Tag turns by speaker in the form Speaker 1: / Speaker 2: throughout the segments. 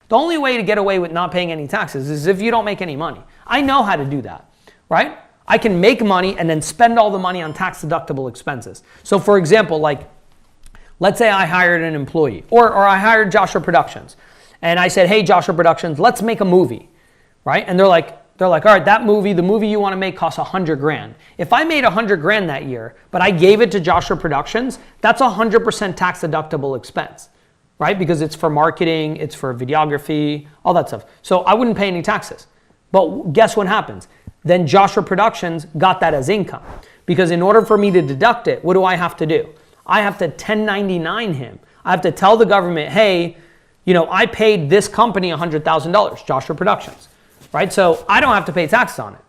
Speaker 1: The only way to get away with not paying any taxes is if you don't make any money. I know how to do that, right? I can make money and then spend all the money on tax deductible expenses. So for example, like, let's say I hired an employee or I hired Joshua Productions and I said, hey, Joshua Productions, let's make a movie, right? And they're like, all right, the movie you want to make costs $100,000. If I made $100,000 that year, but I gave it to Joshua Productions, that's 100% tax deductible expense, right? Because it's for marketing, it's for videography, all that stuff. So I wouldn't pay any taxes. But guess what happens? Then Joshua Productions got that as income. Because in order for me to deduct it, what do I have to do? I have to 1099 him. I have to tell the government, hey, I paid this company $100,000, Joshua Productions, right? So I don't have to pay taxes on it.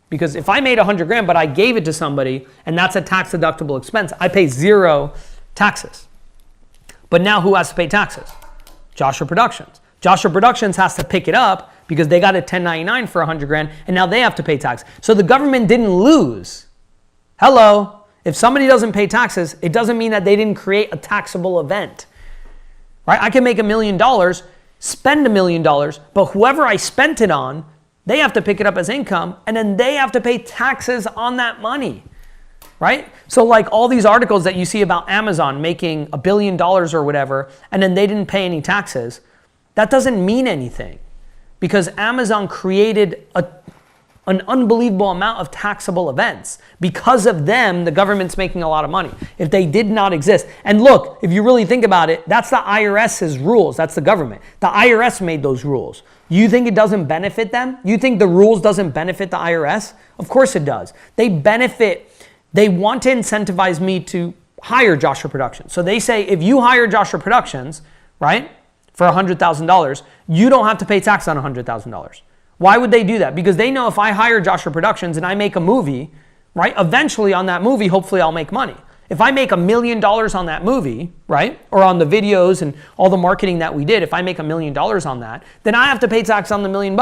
Speaker 1: Because if I made $100,000, but I gave it to somebody, and that's a tax deductible expense, I pay 0 taxes. But now who has to pay taxes? Joshua Productions. Joshua Productions has to pick it up because they got a 1099 for $100,000 and now they have to pay tax. So the government didn't lose. Hello. If somebody doesn't pay taxes, it doesn't mean that they didn't create a taxable event. Right? I can make $1 million, spend $1 million, but whoever I spent it on, they have to pick it up as income and then they have to pay taxes on that money. Right? So like all these articles that you see about Amazon making $1 billion or whatever, and then they didn't pay any taxes, that doesn't mean anything because Amazon created an unbelievable amount of taxable events. Because of them, the government's making a lot of money. If they did not exist, and look, if you really think about it, that's the IRS's rules. That's the government. The IRS made those rules. You think it doesn't benefit them? You think the rules doesn't benefit the IRS? Of course it does. They want to incentivize me to hire Joshua Productions. So they say, if you hire Joshua Productions, right, for $100,000, you don't have to pay tax on $100,000. Why would they do that? Because they know if I hire Joshua Productions and I make a movie, right, eventually on that movie, hopefully I'll make money. If I make $1 million on that movie, right, or on the videos and all the marketing that we did, if I make $1 million on that, then I have to pay tax on the $1 million.